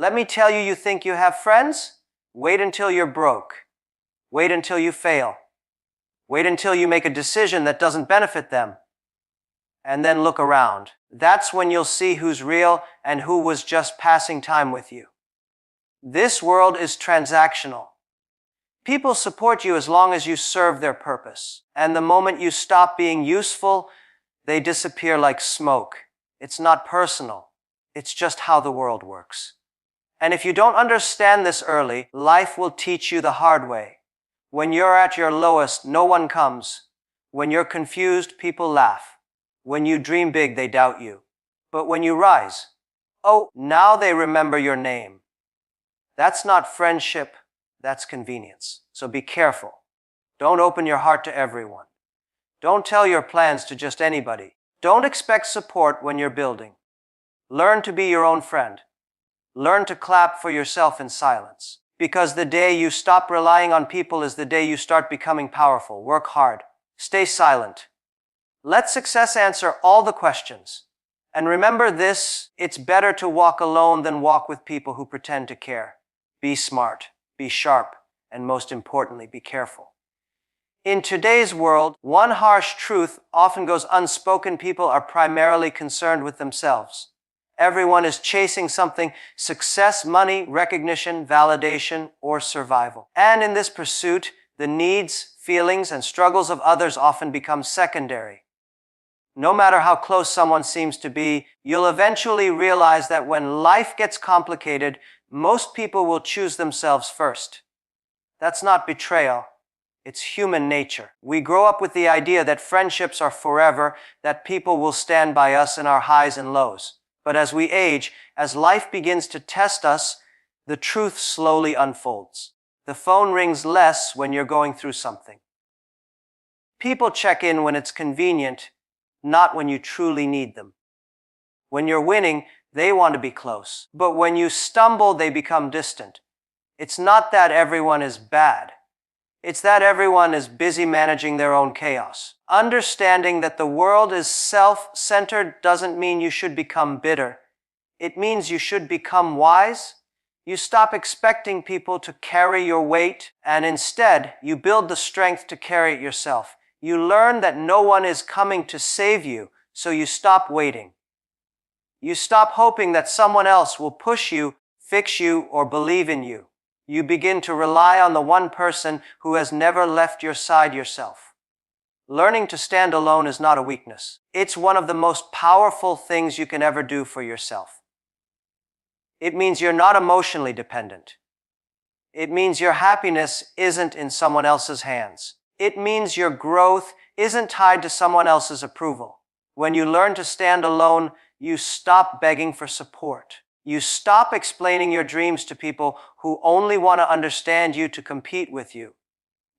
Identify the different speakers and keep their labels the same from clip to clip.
Speaker 1: Let me tell you, you think you have friends? Wait until you're broke. Wait until you fail. Wait until you make a decision that doesn't benefit them. And then look around. That's when you'll see who's real and who was just passing time with you. This world is transactional. People support you as long as you serve their purpose. And the moment you stop being useful, they disappear like smoke. It's not personal. It's just how the world works. And if you don't understand this early, life will teach you the hard way. When you're at your lowest, no one comes. When you're confused, people laugh. When you dream big, they doubt you. But when you rise, oh, now they remember your name. That's not friendship, that's convenience. So be careful. Don't open your heart to everyone. Don't tell your plans to just anybody. Don't expect support when you're building. Learn to be your own friend. Learn to clap for yourself in silence. Because the day you stop relying on people is the day you start becoming powerful. Work hard. Stay silent. Let success answer all the questions. And remember this, it's better to walk alone than walk with people who pretend to care. Be smart, be sharp, and most importantly, be careful. In today's world, one harsh truth often goes unspoken. People are primarily concerned with themselves. Everyone is chasing something: success, money, recognition, validation, or survival. And in this pursuit, the needs, feelings, and struggles of others often become secondary. No matter how close someone seems to be, you'll eventually realize that when life gets complicated, most people will choose themselves first. That's not betrayal. It's human nature. We grow up with the idea that friendships are forever, that people will stand by us in our highs and lows. But as we age, as life begins to test us, the truth slowly unfolds. The phone rings less when you're going through something. People check in when it's convenient, not when you truly need them. When you're winning, they want to be close. But when you stumble, they become distant. It's not that everyone is bad. It's that everyone is busy managing their own chaos. Understanding that the world is self-centered doesn't mean you should become bitter. It means you should become wise. You stop expecting people to carry your weight, and instead, you build the strength to carry it yourself. You learn that no one is coming to save you, so you stop waiting. You stop hoping that someone else will push you, fix you, or believe in you. You begin to rely on the one person who has never left your side: yourself. Learning to stand alone is not a weakness. It's one of the most powerful things you can ever do for yourself. It means you're not emotionally dependent. It means your happiness isn't in someone else's hands. It means your growth isn't tied to someone else's approval. When you learn to stand alone, you stop begging for support. You stop explaining your dreams to people who only want to understand you to compete with you.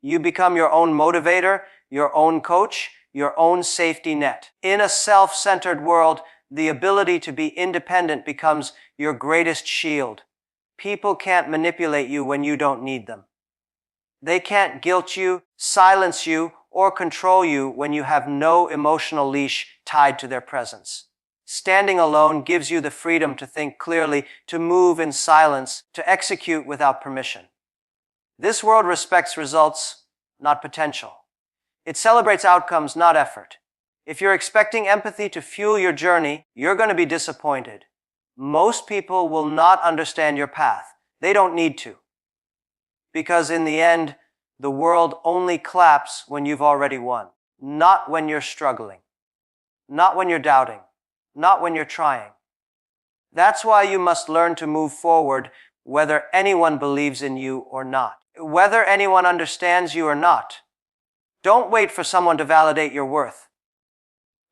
Speaker 1: You become your own motivator, your own coach, your own safety net. In a self-centered world, the ability to be independent becomes your greatest shield. People can't manipulate you when you don't need them. They can't guilt you, silence you, or control you when you have no emotional leash tied to their presence. Standing alone gives you the freedom to think clearly, to move in silence, to execute without permission. This world respects results, not potential. It celebrates outcomes, not effort. If you're expecting empathy to fuel your journey, you're going to be disappointed. Most people will not understand your path. They don't need to. Because in the end, the world only claps when you've already won. Not when you're struggling. Not when you're doubting. Not when you're trying. That's why you must learn to move forward whether anyone believes in you or not. Whether anyone understands you or not. Don't wait for someone to validate your worth.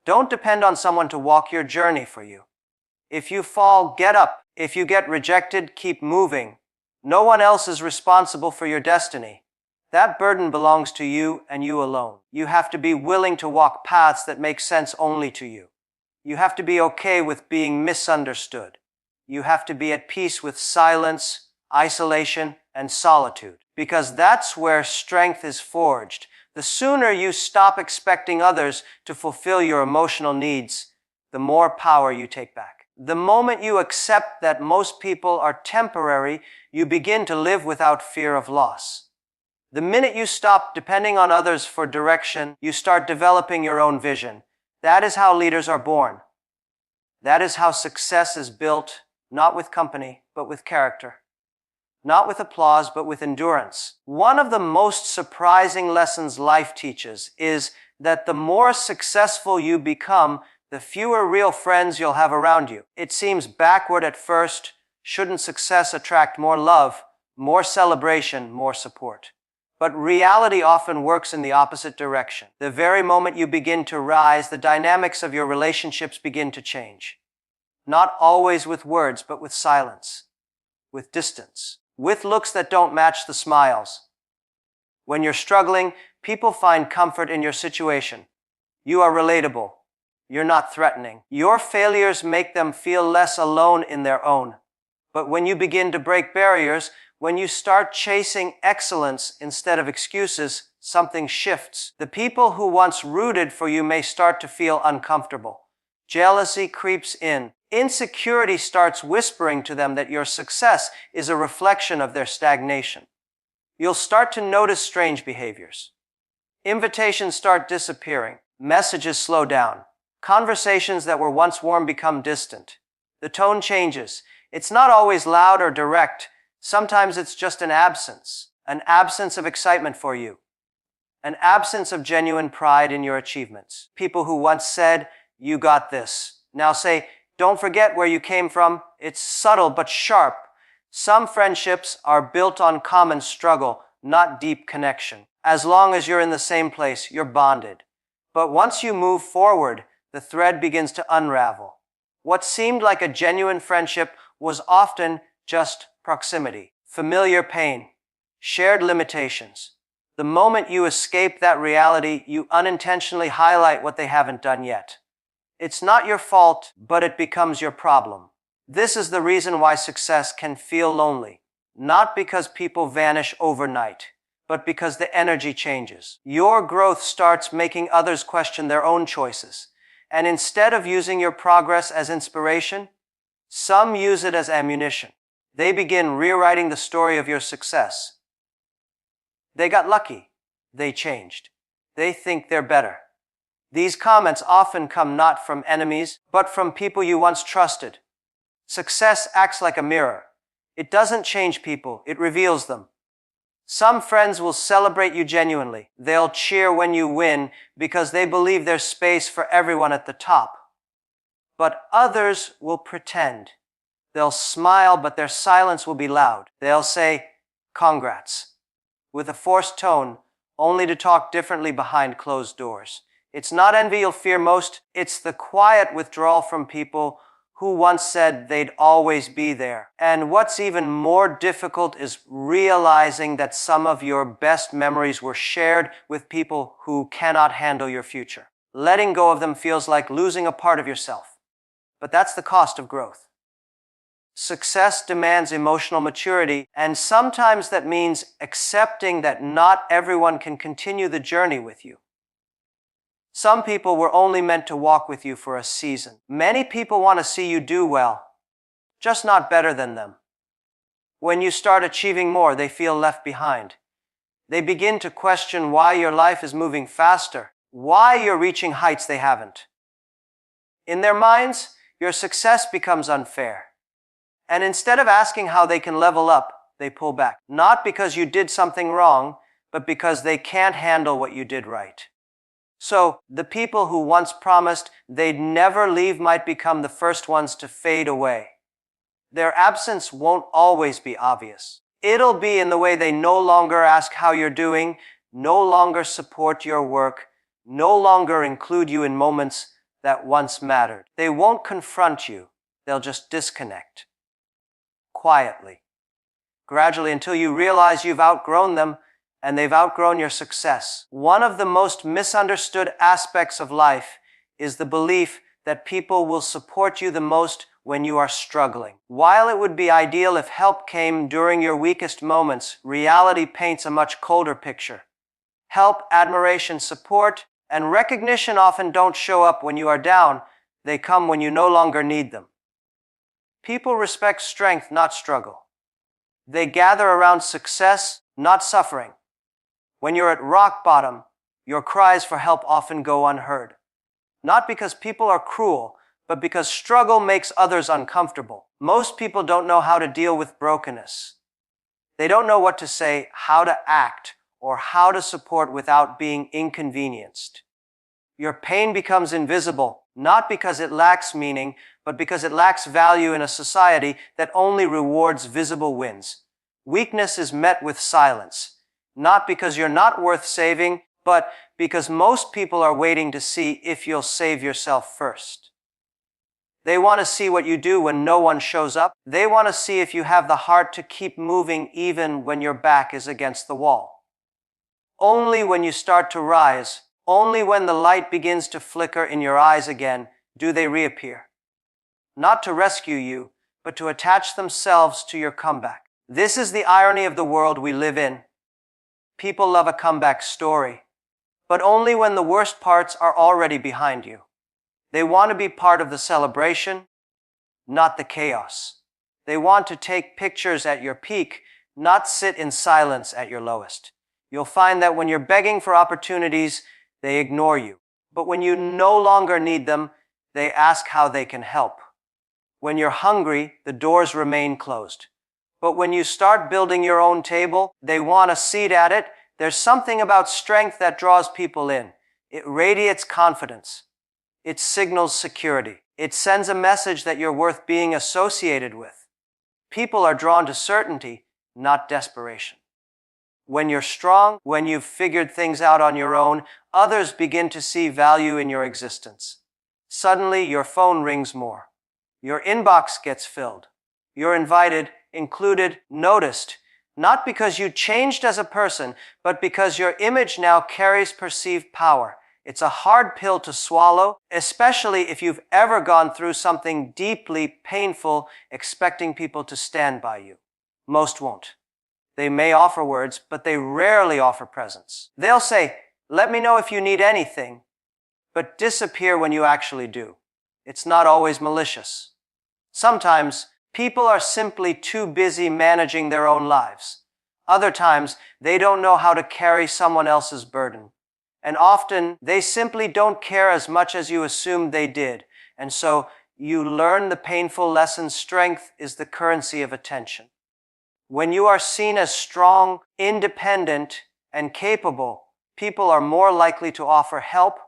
Speaker 1: Don't depend on someone to walk your journey for you. If you fall, get up. If you get rejected, keep moving. No one else is responsible for your destiny. That burden belongs to you and you alone. You have to be willing to walk paths that make sense only to you. You have to be okay with being misunderstood. You have to be at peace with silence, isolation, and solitude. Because that's where strength is forged. The sooner you stop expecting others to fulfill your emotional needs, the more power you take back. The moment you accept that most people are temporary, you begin to live without fear of loss. The minute you stop depending on others for direction, you start developing your own vision. That is how leaders are born. That is how success is built, not with company, but with character. Not with applause, but with endurance. One of the most surprising lessons life teaches is that the more successful you become, the fewer real friends you'll have around you. It seems backward at first. Shouldn't success attract more love, more celebration, more support? But reality often works in the opposite direction. The very moment you begin to rise, the dynamics of your relationships begin to change. Not always with words, but with silence, with distance, with looks that don't match the smiles. When you're struggling, people find comfort in your situation. You are relatable. You're not threatening. Your failures make them feel less alone in their own. But when you begin to break barriers, when you start chasing excellence instead of excuses, something shifts. The people who once rooted for you may start to feel uncomfortable. Jealousy creeps in. Insecurity starts whispering to them that your success is a reflection of their stagnation. You'll start to notice strange behaviors. Invitations start disappearing. Messages slow down. Conversations that were once warm become distant. The tone changes. It's not always loud or direct. Sometimes it's just an absence of excitement for you, an absence of genuine pride in your achievements. People who once said, "You got this," now say, "Don't forget where you came from." It's subtle but sharp. Some friendships are built on common struggle, not deep connection. As long as you're in the same place, you're bonded. But once you move forward, the thread begins to unravel. What seemed like a genuine friendship was often just proximity, familiar pain, shared limitations. The moment you escape that reality, you unintentionally highlight what they haven't done yet. It's not your fault, but it becomes your problem. This is the reason why success can feel lonely. Not because people vanish overnight, but because the energy changes. Your growth starts making others question their own choices. And instead of using your progress as inspiration, some use it as ammunition. They begin rewriting the story of your success. They got lucky. They changed. They think they're better. These comments often come not from enemies, but from people you once trusted. Success acts like a mirror. It doesn't change people, it reveals them. Some friends will celebrate you genuinely. They'll cheer when you win because they believe there's space for everyone at the top. But others will pretend. They'll smile, but their silence will be loud. They'll say, "Congrats," with a forced tone, only to talk differently behind closed doors. It's not envy you'll fear most, it's the quiet withdrawal from people who once said they'd always be there. And what's even more difficult is realizing that some of your best memories were shared with people who cannot handle your future. Letting go of them feels like losing a part of yourself. But that's the cost of growth. Success demands emotional maturity, and sometimes that means accepting that not everyone can continue the journey with you. Some people were only meant to walk with you for a season. Many people want to see you do well, just not better than them. When you start achieving more, they feel left behind. They begin to question why your life is moving faster, why you're reaching heights they haven't. In their minds, your success becomes unfair. And instead of asking how they can level up, they pull back. Not because you did something wrong, but because they can't handle what you did right. So, the people who once promised they'd never leave might become the first ones to fade away. Their absence won't always be obvious. It'll be in the way they no longer ask how you're doing, no longer support your work, no longer include you in moments that once mattered. They won't confront you, they'll just disconnect. Quietly. Gradually, until you realize you've outgrown them, and they've outgrown your success. One of the most misunderstood aspects of life is the belief that people will support you the most when you are struggling. While it would be ideal if help came during your weakest moments, reality paints a much colder picture. Help, admiration, support, and recognition often don't show up when you are down. They come when you no longer need them. People respect strength, not struggle. They gather around success, not suffering. When you're at rock bottom, your cries for help often go unheard. Not because people are cruel, but because struggle makes others uncomfortable. Most people don't know how to deal with brokenness. They don't know what to say, how to act, or how to support without being inconvenienced. Your pain becomes invisible, not because it lacks meaning, but because it lacks value in a society that only rewards visible wins. Weakness is met with silence, not because you're not worth saving, but because most people are waiting to see if you'll save yourself first. They want to see what you do when no one shows up. They want to see if you have the heart to keep moving even when your back is against the wall. Only when you start to rise, only when the light begins to flicker in your eyes again, do they reappear. Not to rescue you, but to attach themselves to your comeback. This is the irony of the world we live in. People love a comeback story, but only when the worst parts are already behind you. They want to be part of the celebration, not the chaos. They want to take pictures at your peak, not sit in silence at your lowest. You'll find that when you're begging for opportunities, they ignore you. But when you no longer need them, they ask how they can help. When you're hungry, the doors remain closed. But when you start building your own table, they want a seat at it. There's something about strength that draws people in. It radiates confidence. It signals security. It sends a message that you're worth being associated with. People are drawn to certainty, not desperation. When you're strong, when you've figured things out on your own, others begin to see value in your existence. Suddenly, your phone rings more. Your inbox gets filled. You're invited, included, noticed, not because you changed as a person, but because your image now carries perceived power. It's a hard pill to swallow, especially if you've ever gone through something deeply painful, expecting people to stand by you. Most won't. They may offer words, but they rarely offer presence. They'll say, "Let me know if you need anything," but disappear when you actually do. It's not always malicious. Sometimes, people are simply too busy managing their own lives. Other times, they don't know how to carry someone else's burden. And often, they simply don't care as much as you assumed they did. And so, you learn the painful lesson: strength is the currency of attention. When you are seen as strong, independent, and capable, people are more likely to offer help,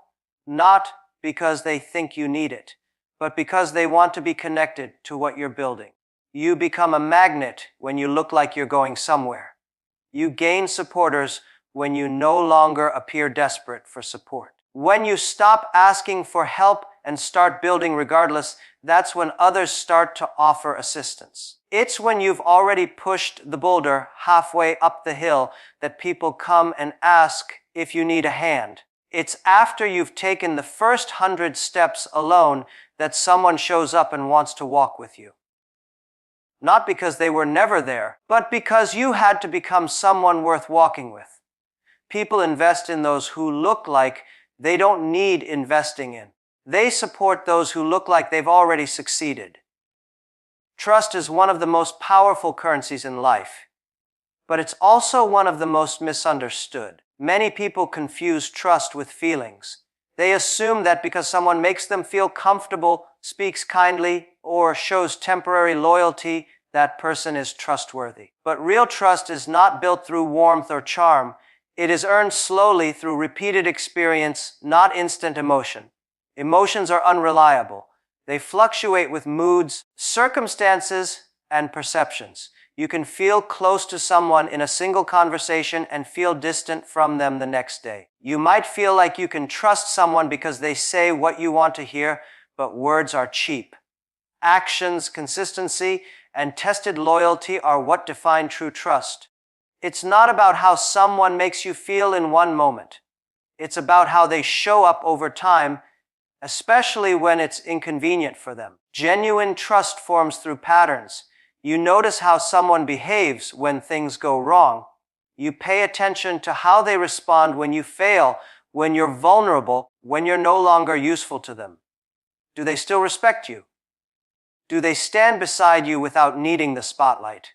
Speaker 1: not because they think you need it, but because they want to be connected to what you're building. You become a magnet when you look like you're going somewhere. You gain supporters when you no longer appear desperate for support. When you stop asking for help and start building regardless, that's when others start to offer assistance. It's when you've already pushed the boulder halfway up the hill that people come and ask if you need a hand. It's after you've taken the first 100 steps alone that someone shows up and wants to walk with you. Not because they were never there, but because you had to become someone worth walking with. People invest in those who look like they don't need investing in. They support those who look like they've already succeeded. Trust is one of the most powerful currencies in life, but it's also one of the most misunderstood. Many people confuse trust with feelings. They assume that because someone makes them feel comfortable, speaks kindly, or shows temporary loyalty, that person is trustworthy. But real trust is not built through warmth or charm. It is earned slowly through repeated experience, not instant emotion. Emotions are unreliable. They fluctuate with moods, circumstances, and perceptions. You can feel close to someone in a single conversation and feel distant from them the next day. You might feel like you can trust someone because they say what you want to hear, but words are cheap. Actions, consistency, and tested loyalty are what define true trust. It's not about how someone makes you feel in one moment. It's about how they show up over time, especially when it's inconvenient for them. Genuine trust forms through patterns. You notice how someone behaves when things go wrong. You pay attention to how they respond when you fail, when you're vulnerable, when you're no longer useful to them. Do they still respect you? Do they stand beside you without needing the spotlight?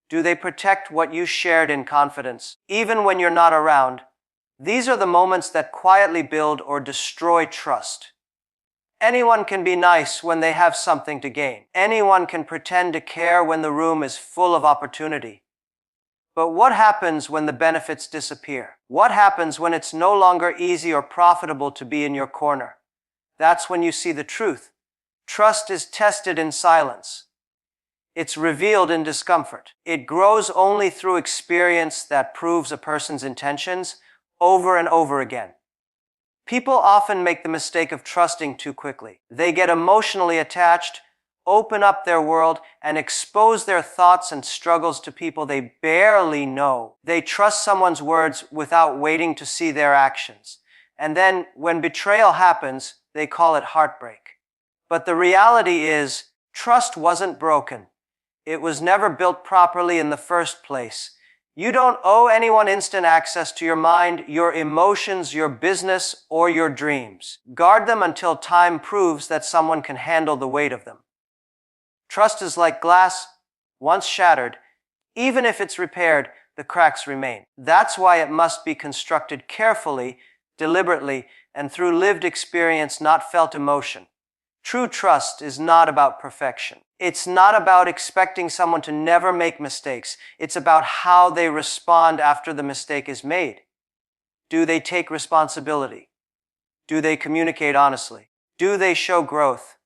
Speaker 1: Do they protect what you shared in confidence, even when you're not around? These are the moments that quietly build or destroy trust. Anyone can be nice when they have something to gain. Anyone can pretend to care when the room is full of opportunity. But what happens when the benefits disappear? What happens when it's no longer easy or profitable to be in your corner? That's when you see the truth. Trust is tested in silence. It's revealed in discomfort. It grows only through experience that proves a person's intentions over and over again. People often make the mistake of trusting too quickly. They get emotionally attached, open up their world, and expose their thoughts and struggles to people they barely know. They trust someone's words without waiting to see their actions. And then, when betrayal happens, they call it heartbreak. But the reality is, trust wasn't broken. It was never built properly in the first place. You don't owe anyone instant access to your mind, your emotions, your business, or your dreams. Guard them until time proves that someone can handle the weight of them. Trust is like glass. Once shattered, even if it's repaired, the cracks remain. That's why it must be constructed carefully, deliberately, and through lived experience, not felt emotion. True trust is not about perfection. It's not about expecting someone to never make mistakes. It's about how they respond after the mistake is made. Do they take responsibility? Do they communicate honestly? Do they show growth?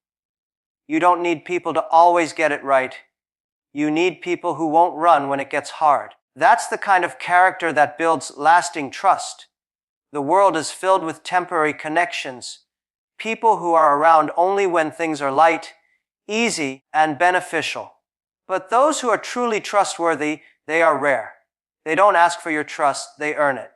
Speaker 1: You don't need people to always get it right. You need people who won't run when it gets hard. That's the kind of character that builds lasting trust. The world is filled with temporary connections. People who are around only when things are light, easy, and beneficial. But those who are truly trustworthy, they are rare. They don't ask for your trust, they earn it.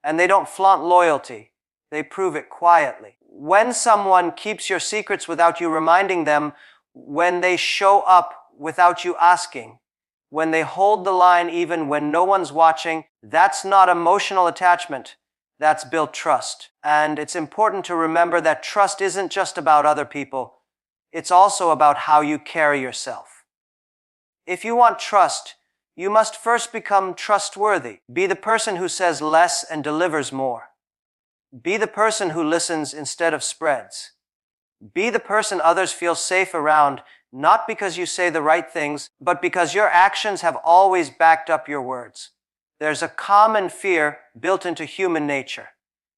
Speaker 1: And they don't flaunt loyalty, they prove it quietly. When someone keeps your secrets without you reminding them, when they show up without you asking, when they hold the line even when no one's watching, that's not emotional attachment. That's built trust. And it's important to remember that trust isn't just about other people. It's also about how you carry yourself. If you want trust, you must first become trustworthy. Be the person who says less and delivers more. Be the person who listens instead of spreads. Be the person others feel safe around, not because you say the right things, but because your actions have always backed up your words. There's a common fear built into human nature,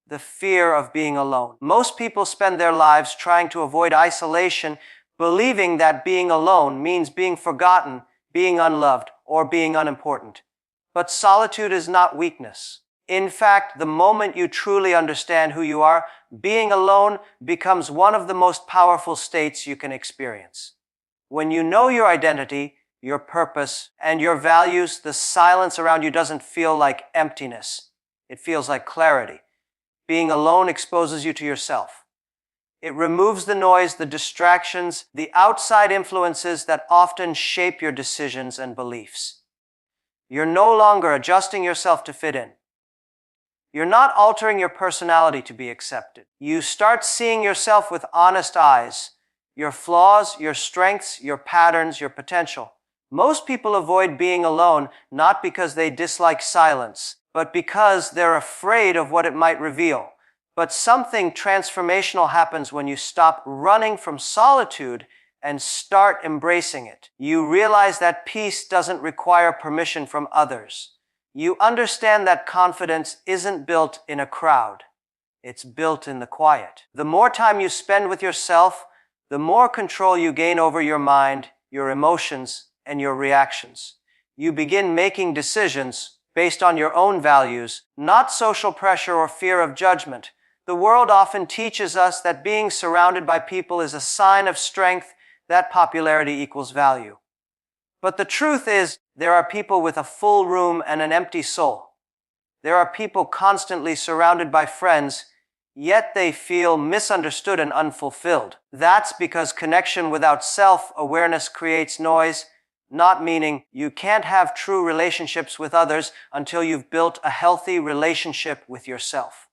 Speaker 1: the fear of being alone. Most people spend their lives trying to avoid isolation, believing that being alone means being forgotten, being unloved, or being unimportant. But solitude is not weakness. In fact, the moment you truly understand who you are, being alone becomes one of the most powerful states you can experience. When you know your identity, your purpose, and your values, the silence around you doesn't feel like emptiness. It feels like clarity. Being alone exposes you to yourself. It removes the noise, the distractions, the outside influences that often shape your decisions and beliefs. You're no longer adjusting yourself to fit in. You're not altering your personality to be accepted. You start seeing yourself with honest eyes, your flaws, your strengths, your patterns, your potential. Most people avoid being alone not because they dislike silence, but because they're afraid of what it might reveal. But something transformational happens when you stop running from solitude and start embracing it. You realize that peace doesn't require permission from others. You understand that confidence isn't built in a crowd. It's built in the quiet. The more time you spend with yourself, the more control you gain over your mind, your emotions, and your reactions. You begin making decisions based on your own values, not social pressure or fear of judgment. The world often teaches us that being surrounded by people is a sign of strength, that popularity equals value. But the truth is, there are people with a full room and an empty soul. There are people constantly surrounded by friends, yet they feel misunderstood and unfulfilled. That's because connection without self-awareness creates noise, not meaning. You can't have true relationships with others until you've built a healthy relationship with yourself.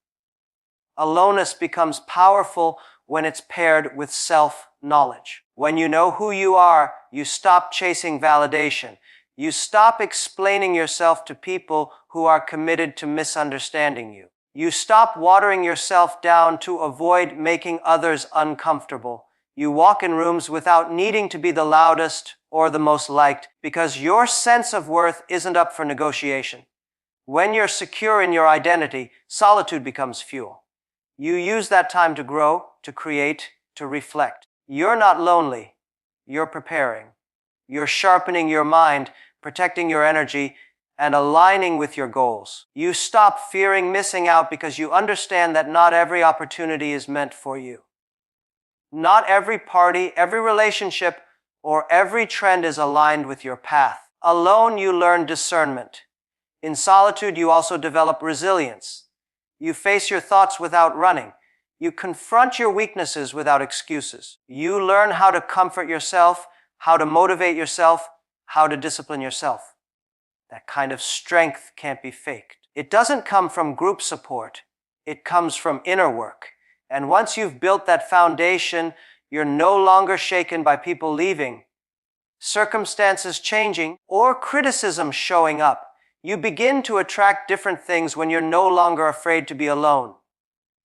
Speaker 1: Aloneness becomes powerful when it's paired with self-knowledge. When you know who you are, you stop chasing validation. You stop explaining yourself to people who are committed to misunderstanding you. You stop watering yourself down to avoid making others uncomfortable. You walk in rooms without needing to be the loudest or the most liked because your sense of worth isn't up for negotiation. When you're secure in your identity, solitude becomes fuel. You use that time to grow, to create, to reflect. You're not lonely. You're preparing. You're sharpening your mind, protecting your energy, and aligning with your goals. You stop fearing missing out because you understand that not every opportunity is meant for you. Not every party, every relationship, or every trend is aligned with your path. Alone, you learn discernment. In solitude, you also develop resilience. You face your thoughts without running. You confront your weaknesses without excuses. You learn how to comfort yourself, how to motivate yourself, how to discipline yourself. That kind of strength can't be faked. It doesn't come from group support. It comes from inner work. And once you've built that foundation, you're no longer shaken by people leaving, circumstances changing, or criticism showing up. You begin to attract different things when you're no longer afraid to be alone.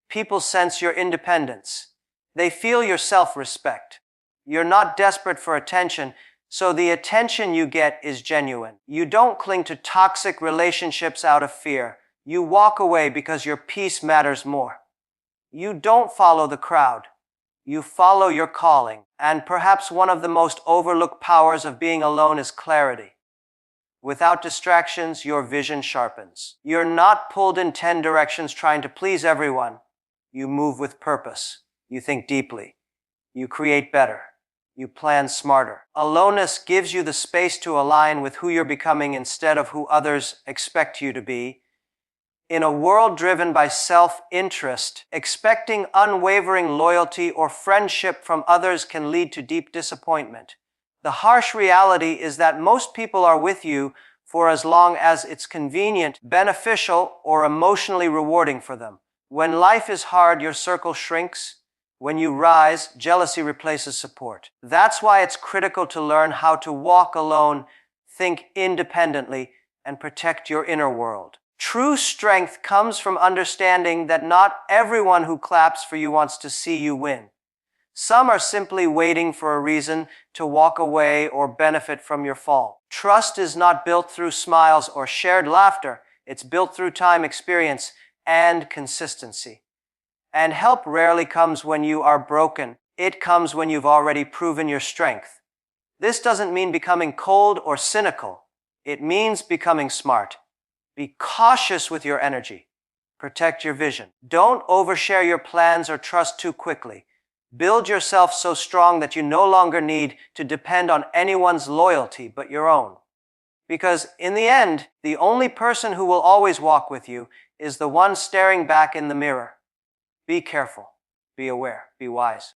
Speaker 1: People sense your independence. They feel your self-respect. You're not desperate for attention, so the attention you get is genuine. You don't cling to toxic relationships out of fear. You walk away because your peace matters more. You don't follow the crowd. You follow your calling. And perhaps one of the most overlooked powers of being alone is clarity. Without distractions, your vision sharpens. You're not pulled in 10 directions trying to please everyone. You move with purpose. You think deeply. You create better. You plan smarter. Aloneness gives you the space to align with who you're becoming instead of who others expect you to be. In a world driven by self-interest, expecting unwavering loyalty or friendship from others can lead to deep disappointment. The harsh reality is that most people are with you for as long as it's convenient, beneficial, or emotionally rewarding for them. When life is hard, your circle shrinks. When you rise, jealousy replaces support. That's why it's critical to learn how to walk alone, think independently, and protect your inner world. True strength comes from understanding that not everyone who claps for you wants to see you win. Some are simply waiting for a reason to walk away or benefit from your fall. Trust is not built through smiles or shared laughter. It's built through time, experience, and consistency. And help rarely comes when you are broken. It comes when you've already proven your strength. This doesn't mean becoming cold or cynical. It means becoming smart. Be cautious with your energy. Protect your vision. Don't overshare your plans or trust too quickly. Build yourself so strong that you no longer need to depend on anyone's loyalty but your own. Because in the end, the only person who will always walk with you is the one staring back in the mirror. Be careful, be aware, be wise.